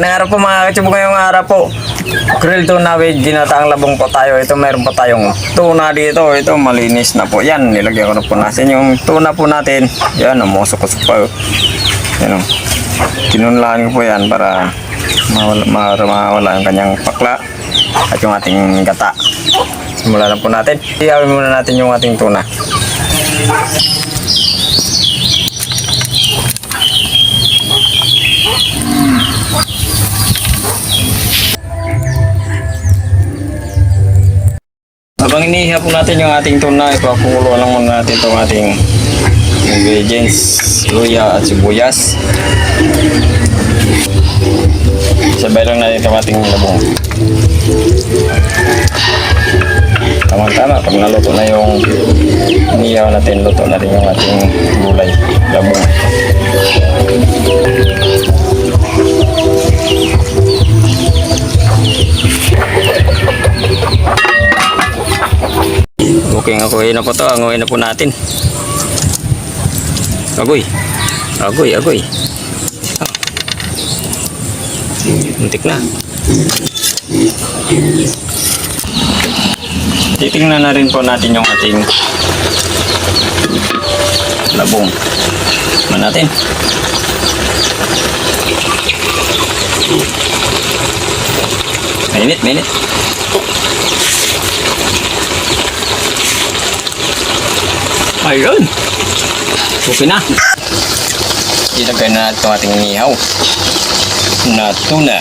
Ganang araw po mga katsubok, ngayong araw po. Grill tuna with ginataang labong po tayo. Ito meron po tayong tuna dito. Ito malinis na po. Yan, nilagyan ko na po natin yung tuna po natin. Yan, umusok-usok pa. Yan o. Kinunlaan ko po yan para mawala yung kanyang pakla at yung ating gata. Simulan na po natin. Iyawin muna natin yung ating tuna. Habang inihiha po natin yung ating tuna, ipapukulo lang muna natin itong ating ingredients, luya at sibuyas. Sabay lang natin itong ating labong. Tama-tama, pag naluto na yung inihaw natin, luto na rin yung ating gulay, labong. Okay, ngakuhin na po ito. Anguhin na po natin. Agoy. Agoy, agoy. Oh. Muntik na. Titingnan na rin po natin yung ating labong. Man natin. Mainit, mainit. Ayun. Okay na. Ilagay na natin ating inihaw na tuna.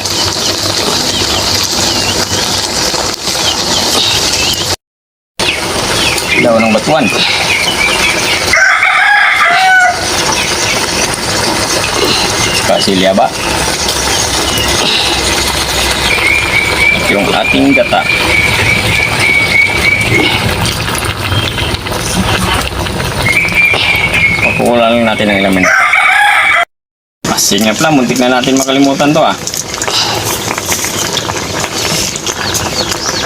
Daw ng batuan. Kasilya ba? At yung ating gata. Pakukulan lang natin ng ilang minuto. Asin nga pala, muntik na natin makalimutan to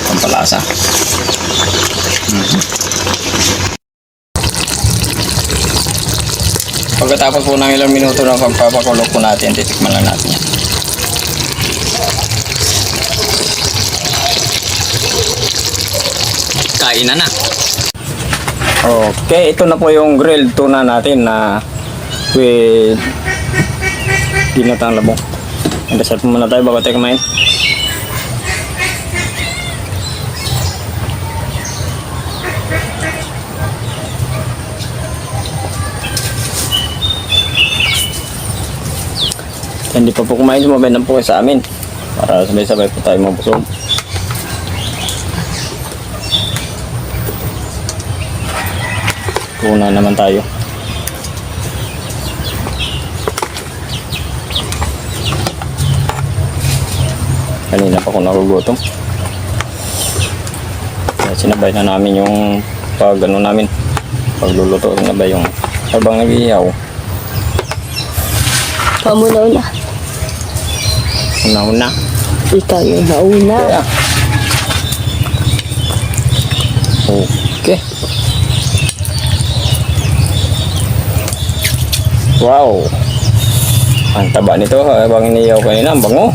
Pampalasa. Pagkatapos po ng ilang minuto ng pagpapakulog po natin, titikman lang natin yan. Kain na. Okay, ito na po yung grilled tuna natin na with ginataang labong. Dasal po muna tayo bago tayo kumain. Hindi pa po kumain, sumabay na po sa amin para sabay-sabay po tayo mabusog. Una naman tayo. Kanina pa ako nagugutom. Sinabay na namin yung pagluluto. Sinabay yung habang nag-iihaw. Pamunaw na. Una-una. Ikaw yung nauna. Yeah. Okay. Wow. Ang taba nito habang inihaw kanina. Ang bango.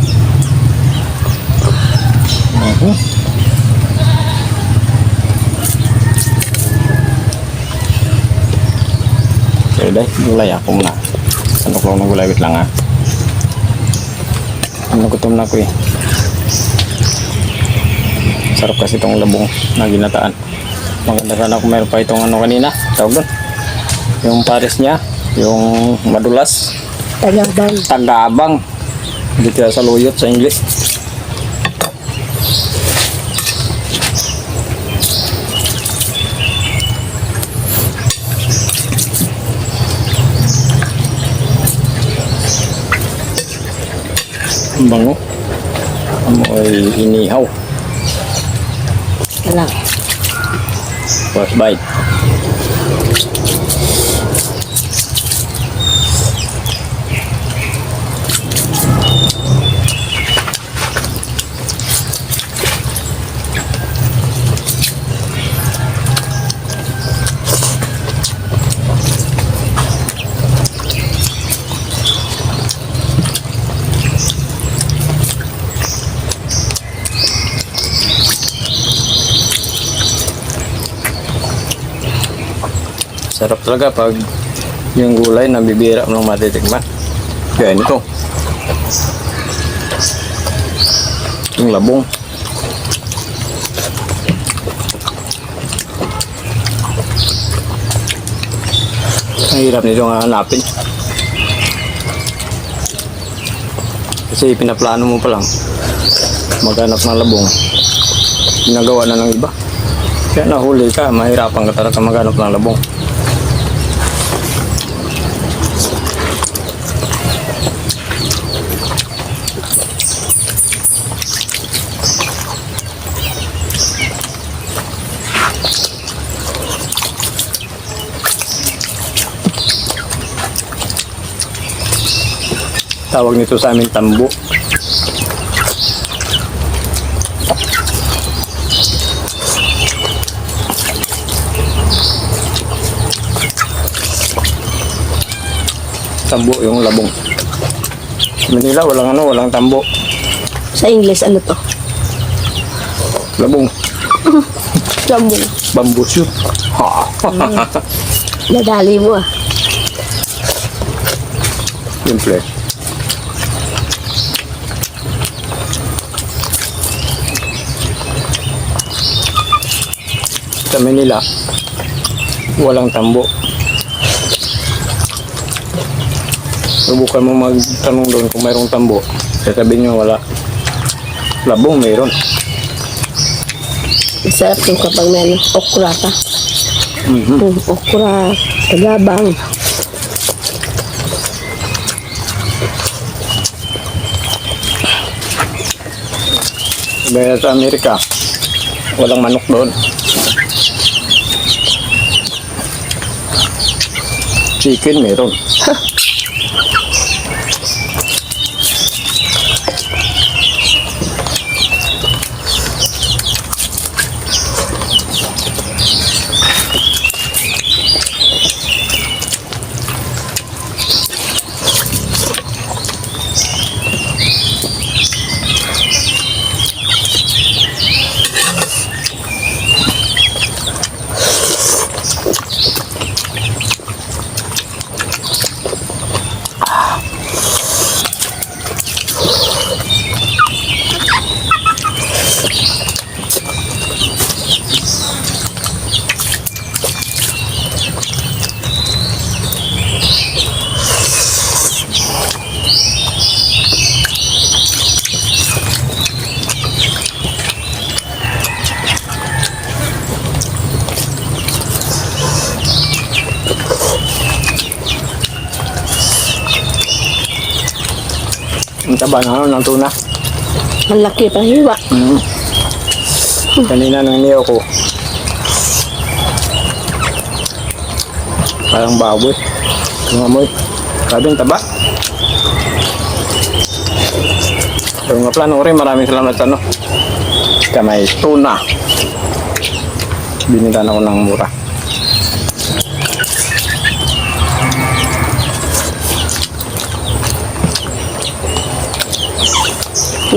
Okay, dahil gulay ako muna. Sanok lang ng gulay, wait lang nagutom na ako sarap kasi itong labong na ginataan. Maganda sana kung meron pa itong kanina, tawag doon yung pares niya, yung madulas, tagabang dito sa luyot sa English. Ang bango. Amoy inihaw. Alam. First bite. Sarap talaga pag yung gulay na bibira mo nang matitikman. Kaya nito. Yung labong. Ang hirap nito nga hanapin. Kasi pinaplano mo pa lang maghanap ng labong. Ginagawa na ng iba. Kaya nahuli ka, mahirapan ka talaga maghanap ng labong. Tawag nito sa amin tambo. Tambo yung labong. Sa Manila walang tambo. Sa English, ano to? Labong. Lambong. Bamboo shoot. Ha. Nadali mo ah. Simple. Sa Manila walang tambo. Subukan mo magtanong doon kung mayroong tambo. Sasabihin nyo wala. Labong mayroon. Masarap yung kapag may ano, okra ka. Okra, tagabang. Kaya sa Amerika walang manok doon. Chicken meron. Ang taba na ng tuna. Ang laki pa hiwa. Kanina nang niyo ko. Parang baboy. Tumamoy. Sabi ang taba. So nga plano rin, maraming salamat sa ano. Kamay tuna. Binitan ako ng mura.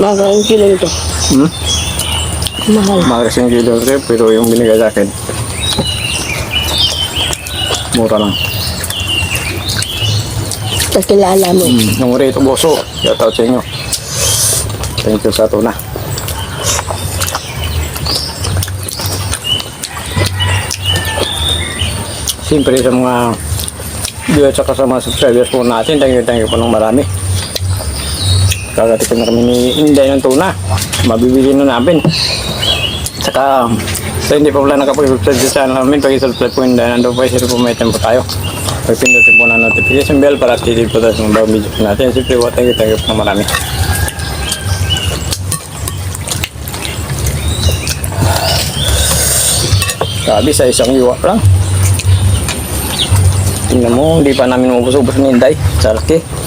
Mahal ang kilo nito. Mahal. Mahal kasing kilo rin, pero yung binigay sa akin, mura lang. Kakilala mo. Yung rito boso, shoutout sa inyo. Thank you sa tuna. Siyempre sa mga viewers at sa mga subscribers po natin, thank you po ng marami. Kagatikin na kami ni Inday ng tuna. Mabibili na namin. Saka, sa hindi pa wala nakapag-subscribe sa channel namin, pag-subscribe po Inday, nandun po isip po may tempo tayo. Pag-pindutin po na notification bell para updated po tayo sa mga bagong video po natin. Siyempre po, thank you po ng marami. Sabi sa isang iwa lang. Tingnan mo, hindi pa namin ubus-ubus ni Inday. Sa laki.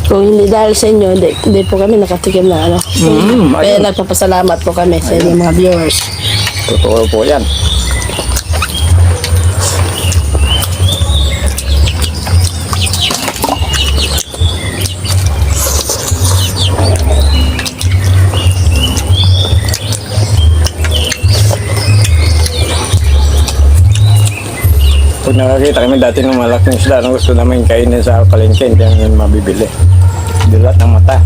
Kung hindi dahil sa inyo, hindi po kami nakatikim na ano. Kaya ayun. nagpapasalamat po kami sa inyong mga viewers. Totoo po yan. Nakakita kami dati ng malaking isda na gusto namin kainin sa palengke, hindi namin mabibili. Dilat ng mata.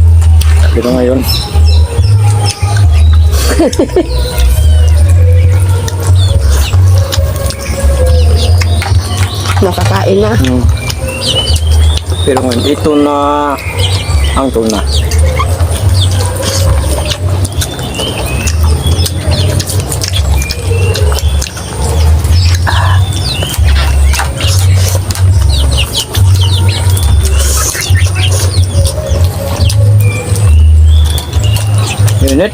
Pero ngayon, Nakakain na. pero ngayon, ito na ang tuna. Init.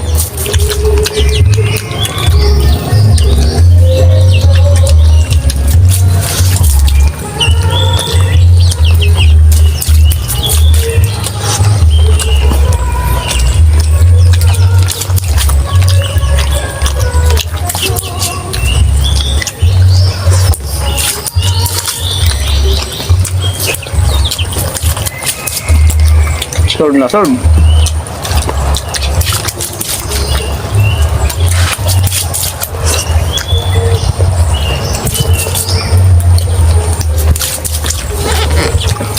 Solve na solve.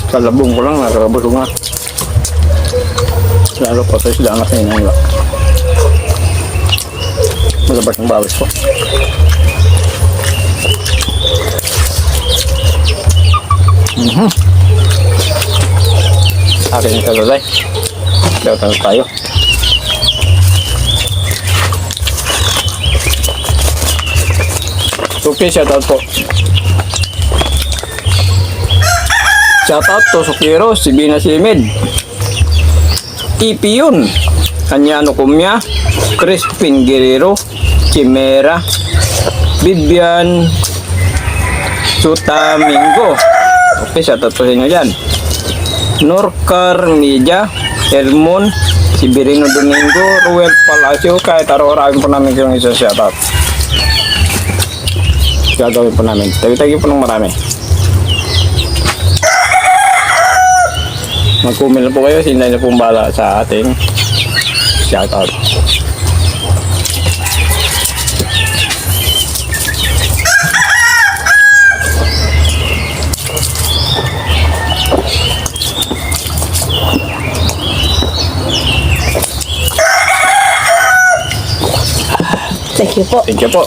Salabong ko lang, nakakabusog nga. Lalo pa sa isda na kinahila. Malabas ng bawis ko. Akin yung kalulay. Daw tayo. Okay, shoutout po. Shoutout to Sukiro, si Bina Simid. Ipi yun. Kanyano Kumya, Crispin Guerrero, Chimera, Vivian Sutamingo. Okay, shoutout po sa inyo dyan. Norcar Media, Elmon, Sibirino Domingo, Ruel Palacio, kahit araw-arawin po namin yung isang shoutout. Gagawin po namin. Tagi-tagi po ng marami. Mag-comment na po kayo, sinday na pong bala sa ating shoutout. Thank you po. Thank you po.